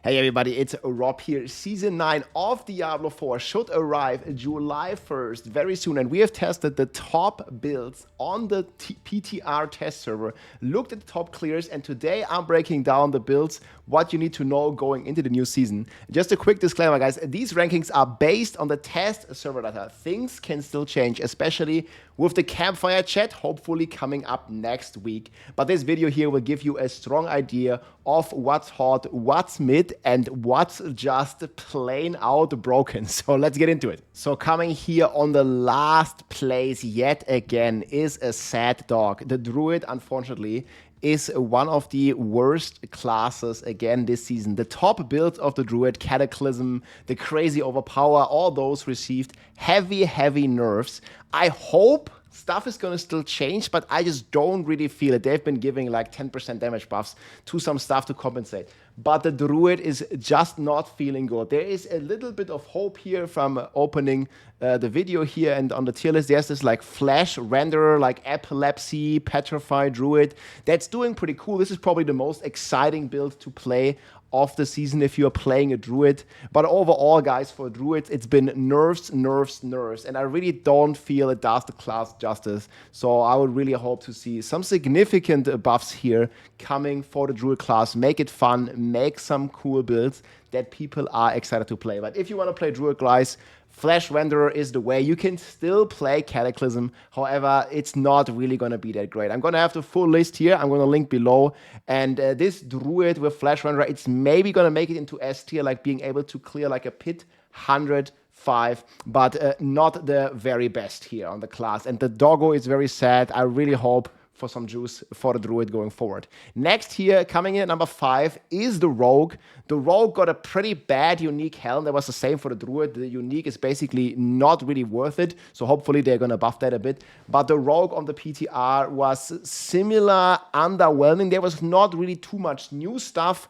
Hey everybody, it's Rob here. Season 9 of Diablo 4 should arrive July 1st, very soon. And we have tested the top builds on the PTR test server, looked at the top clears, and today I'm breaking down the builds, what you need to know going into the new season. Just a quick disclaimer, guys. These rankings are based on the test server data. Things can still change, especially with the campfire chat, hopefully coming up next week. But this video here will give you a strong idea of what's hot, what's mid, and what's just plain out broken. So let's get into it. So coming here on the last place yet again is a sad dog. The Druid, unfortunately, is one of the worst classes again this season. The top builds of the Druid, Cataclysm, the Crazy Overpower, all those received heavy nerfs. I hope stuff is going to still change, but I just don't really feel it. They've been giving like 10% damage buffs to some stuff to compensate. But the Druid is just not feeling good. There is a little bit of hope here from opening the video here, and on the tier list, there's this like flash renderer, like Epilepsy, Petrified Druid. That's doing pretty cool. This is probably the most exciting build to play of the season if you're playing a Druid. But overall, guys, for Druids, it's been nerfs, and I really don't feel it does the class justice. So I would really hope to see some significant buffs here coming for the Druid class. Make it fun, make some cool builds that people are excited to play. But if you want to play Druid, guys, Flash Renderer is the way. You can still play Cataclysm. However, it's not really going to be that great. I'm going to have the full list here. I'm going to link below. And this Druid with Flash Renderer, it's maybe going to make it into S tier, like being able to clear like a pit 105, but not the very best here on the class. And the Doggo is very sad. I really hope for some juice for the Druid going forward. Next here, coming in at number 5, is the Rogue. The Rogue got a pretty bad unique helm. That was the same for the Druid. The unique is basically not really worth it, so hopefully they're going to buff that a bit. But the Rogue on the PTR was similar, underwhelming. There was not really too much new stuff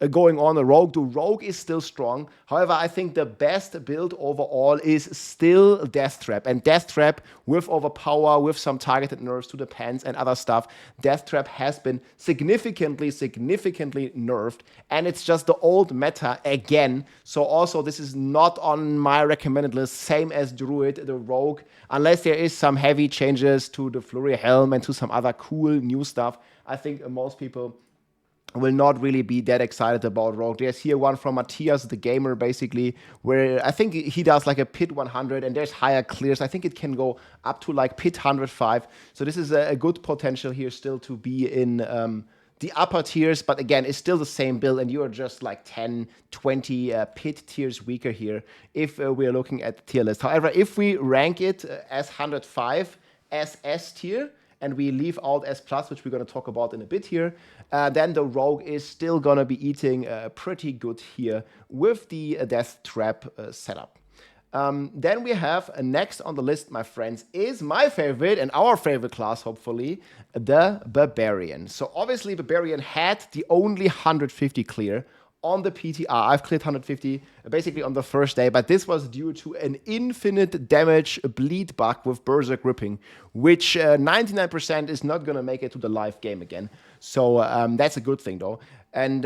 going on the Rogue. The Rogue is still strong. However, I think the best build overall is still Death Trap. And Death Trap with Overpower, with some targeted nerfs to the pants and other stuff, Death Trap has been significantly nerfed. And it's just the old meta again. So also this is not on my recommended list, same as Druid, the Rogue, unless there is some heavy changes to the Flurry Helm and to some other cool new stuff. I think most people will not really be that excited about Rogue. There's here one from Matthias, the gamer, basically, where I think he does like a pit 100, and there's higher clears. I think it can go up to like pit 105. So this is a good potential here still to be in the upper tiers, but again, it's still the same build, and you're just like 10, 20 pit tiers weaker here if we're looking at the tier list. However, if we rank it as 105 as S tier, and we leave out S+, which we're going to talk about in a bit here, then the Rogue is still going to be eating pretty good here with the Death Trap setup. Then we have next on the list, my friends, is my favorite and our favorite class, hopefully, the Barbarian. So obviously, Barbarian had the only 150 clear on the PTR. I've cleared 150 basically on the first day, but this was due to an infinite damage bleed bug with Berserk Ripping, which 99% is not going to make it to the live game again. So that's a good thing, though. And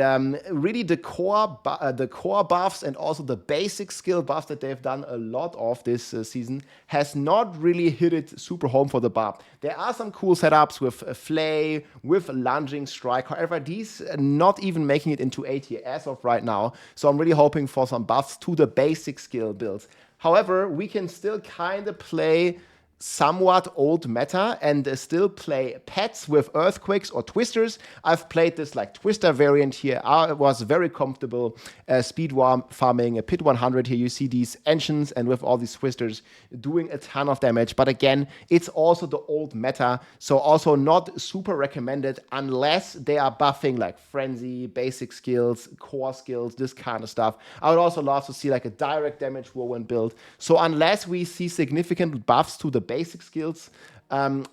really the core buffs and also the basic skill buffs that they've done a lot of this season has not really hit it super home for the Barb. There are some cool setups with Flay, with Lunging Strike. However, these are not even making it into A tier as of right now. So I'm really hoping for some buffs to the basic skill builds. However, we can still kind of play somewhat old meta and still play pets with earthquakes or twisters. I've played this like twister variant here. I was very comfortable speed farming a pit 100 here. You see these engines and with all these twisters doing a ton of damage. But again, it's also the old meta, so also not super recommended unless they are buffing like frenzy, basic skills, core skills, this kind of stuff. I would also love to see like a direct damage whirlwind build. So unless we see significant buffs to the basic skills,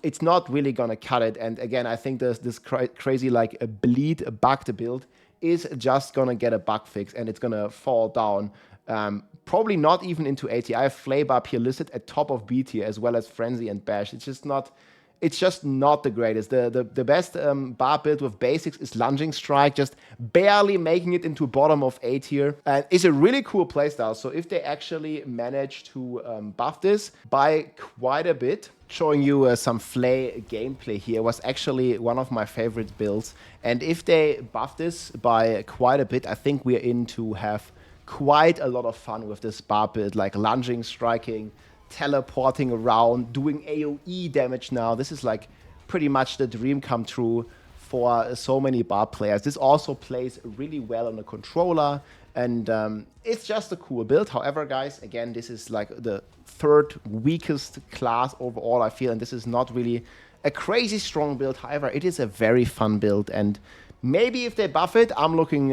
it's not really gonna cut it. And again, I think this crazy like a bleed bugged build is just gonna get a bug fix, and it's gonna fall down. Probably not even into A tier. I have Flay Barb here listed at top of B tier, as well as Frenzy and Bash. It's just not it's just not the greatest. The best Barb build with basics is Lunging Strike, just barely making it into bottom of A tier. And it's a really cool playstyle. So if they actually manage to buff this by quite a bit, showing you some Flay gameplay here was actually one of my favorite builds. And if they buff this by quite a bit, I think we're in to have quite a lot of fun with this Barb build, like lunging, striking, teleporting around, doing AoE damage now. This is like pretty much the dream come true for so many Barb players. This also plays really well on the controller, and it's just a cool build. However, guys, again, this is like the third weakest class overall, I feel, and this is not really a crazy strong build. However, it is a very fun build, and maybe if they buff it, I'm looking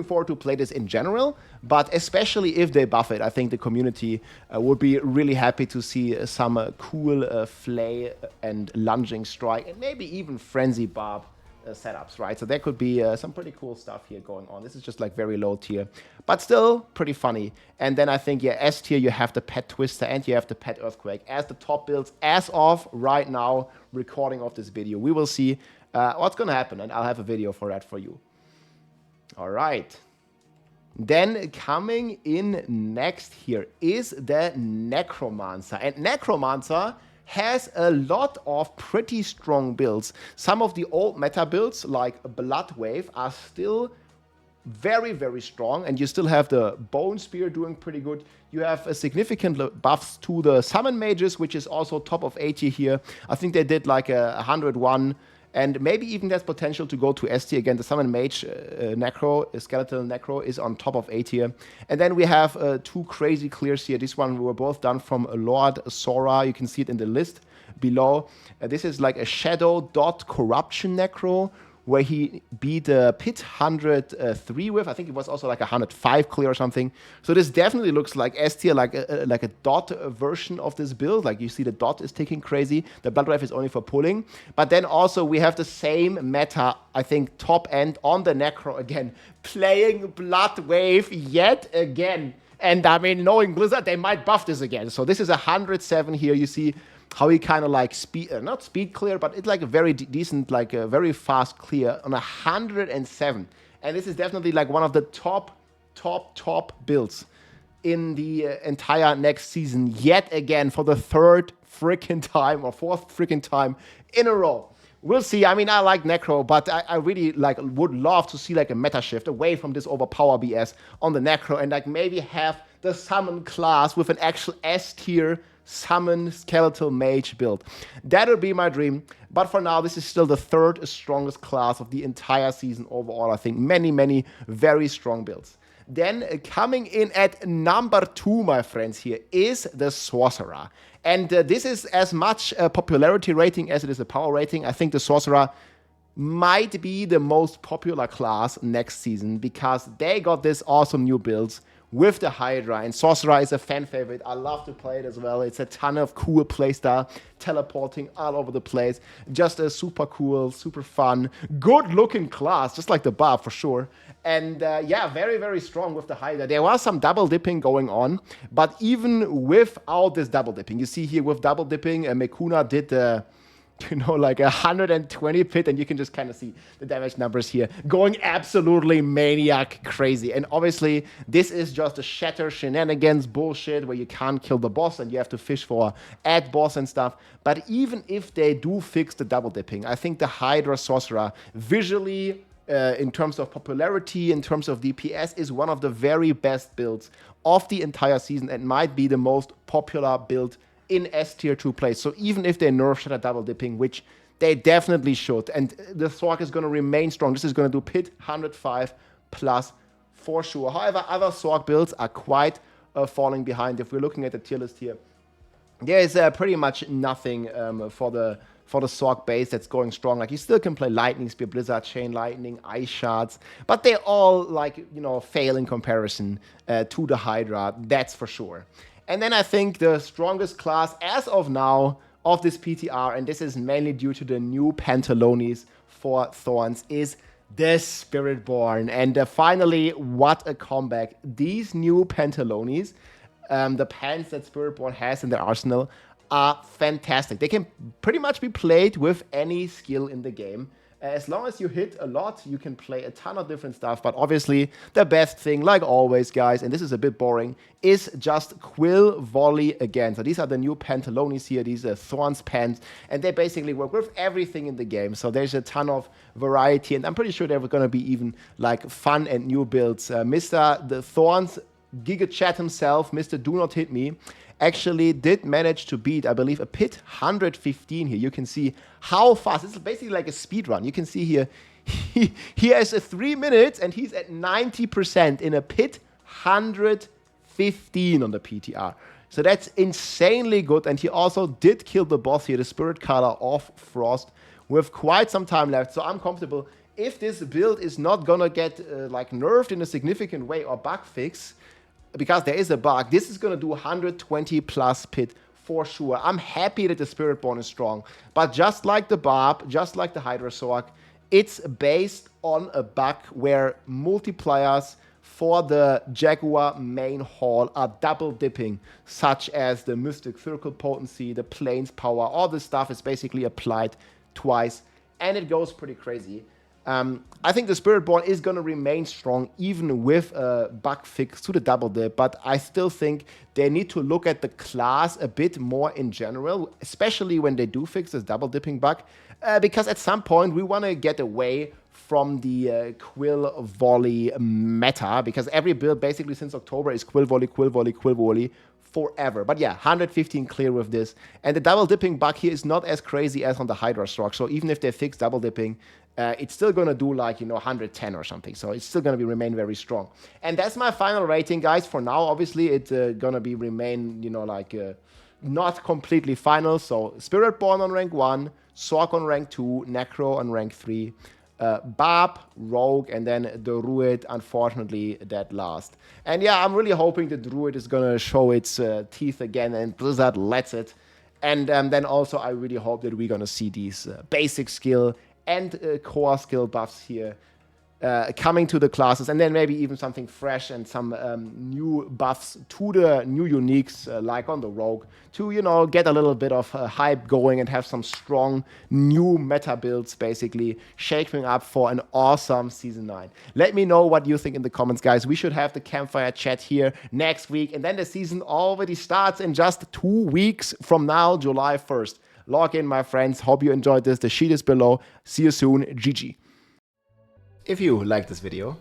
forward to play this in general, but especially if they buff it, I think the community would be really happy to see some cool Flay and Lunging Strike, and maybe even Frenzy Barb setups, right? So there could be some pretty cool stuff here going on. This is just like very low tier, but still pretty funny. And then I think, yeah, S tier, you have the Pet Twister and you have the Pet Earthquake as the top builds as of right now, recording of this video. We will see what's gonna happen, and I'll have a video for that for you. All right. Then coming in next here is the Necromancer. And Necromancer has a lot of pretty strong builds. Some of the old meta builds, like Blood Wave, are still very, very strong, and you still have the Bone Spear doing pretty good. You have a significant buffs to the Summon Mages, which is also top of 80 here. I think they did like a 101, and maybe even there's potential to go to S tier again. The Summon Mage Skeletal Necro is on top of A tier. And then we have two crazy clears here. This one were both done from Lord Sora. You can see it in the list below. This is like a Shadow Dot Corruption Necro, where he beat Pit 103 with. I think it was also like a 105 clear or something. So this definitely looks like S tier, like a dot version of this build. Like you see the dot is ticking crazy. The Blood Wave is only for pulling. But then also we have the same meta, I think, top end on the Necro again, playing Blood Wave yet again. And I mean, knowing Blizzard, they might buff this again. So this is 107 here. You see how he kind of like not speed clear, but it's like a very decent, like a very fast clear on 107. And this is definitely like one of the top builds in the entire next season yet again for the third freaking time or fourth freaking time in a row. We'll see. I mean, I like Necro, but I really like would love to see like a meta shift away from this overpower BS on the Necro, and like maybe have the summon class with an actual S tier summon skeletal mage build. That would be my dream, but for now this is still the third strongest class of the entire season overall. I think many very strong builds. Then coming in at number 2, my friends, here is the Sorcerer. And this is as much a popularity rating as it is a power rating. I think the Sorcerer might be the most popular class next season because they got this awesome new builds with the Hydra, and Sorcerer is a fan favorite. I love to play it as well. It's a ton of cool playstyle, teleporting all over the place. Just a super cool, super fun, good looking class, just like the Barb for sure. And yeah, very strong with the Hydra. There was some double dipping going on, but even without this double dipping, you see here with double dipping, Mekuna did the like 120 pit, and you can just kind of see the damage numbers here going absolutely maniac crazy. And obviously this is just a shatter shenanigans bullshit where you can't kill the boss and you have to fish for ad boss and stuff. But even if they do fix the double dipping, I think the Hydra Sorcerer visually, in terms of popularity, in terms of DPS, is one of the very best builds of the entire season and might be the most popular build in S tier 2 play. So even if they nerf Shatter double dipping, which they definitely should, and the Sorc is going to remain strong, this is going to do pit 105 plus for sure. However, other Sorc builds are quite falling behind. If we're looking at the tier list here, there is pretty much nothing for the Sorc base that's going strong. Like you still can play Lightning Spear, Blizzard, Chain Lightning, Ice Shards, but they all like, fail in comparison to the Hydra, that's for sure. And then I think the strongest class as of now of this PTR, and this is mainly due to the new Pantalones for Thorns, is the Spiritborn. And finally, what a comeback. These new Pantalones, the pants that Spiritborn has in their arsenal, are fantastic. They can pretty much be played with any skill in the game. As long as you hit a lot, you can play a ton of different stuff. But obviously, the best thing, like always, guys, and this is a bit boring, is just Quill Volley again. So these are the new Pantalones here. These are Thorns Pants. And they basically work with everything in the game. So there's a ton of variety. And I'm pretty sure there were going to be even like fun and new builds. Mr. The Thorns Giga Chat himself, Mr. Do Not Hit Me, actually did manage to beat, I believe, a pit 115 here. You can see how fast. This is basically like a speed run. You can see here, he has a 3 minutes and he's at 90% in a pit 115 on the PTR. So that's insanely good. And he also did kill the boss here, the Spirit Color of Frost, with quite some time left. So I'm comfortable. If this build is not gonna get like nerfed in a significant way or bug fix, because there is a bug, this is going to do 120 plus pit for sure. I'm happy that the Spiritborn is strong. But just like the Barb, just like the Hydrasorg, it's based on a bug where multipliers for the Jaguar main hall are double dipping, such as the Mystic Circle potency, the Plains power. All this stuff is basically applied twice, and it goes pretty crazy. I think the Spiritborn is going to remain strong even with a bug fix to the double dip, but I still think they need to look at the class a bit more in general, especially when they do fix this double dipping bug, because at some point we want to get away from the Quill Volley meta, because every build basically since October is Quill Volley, Quill Volley, Quill Volley forever. But yeah, 115 clear with this. And the double dipping bug here is not as crazy as on the Hydrasorg. So even if they fix double dipping, it's still going to do like, 110 or something. So it's still going to remain very strong. And that's my final rating, guys. For now, obviously, it's going to remain, not completely final. So Spiritborn on rank 1, Sork on rank 2, Necro on rank 3, Barb, Rogue, and then the Druid, unfortunately, that last. And yeah, I'm really hoping the Druid is going to show its teeth again and Blizzard lets it. And then also, I really hope that we're going to see these basic skill and core skill buffs here coming to the classes, and then maybe even something fresh and some new buffs to the new uniques, like on the Rogue, to, get a little bit of hype going and have some strong new meta builds, basically shaping up for an awesome Season 9. Let me know what you think in the comments, guys. We should have the campfire chat here next week, and then the season already starts in just 2 weeks from now, July 1st. Log in, my friends. Hope you enjoyed this. The sheet is below. See you soon. GG. If you liked this video,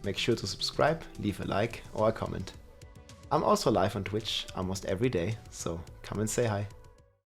make sure to subscribe, leave a like or a comment. I'm also live on Twitch almost every day, so come and say hi.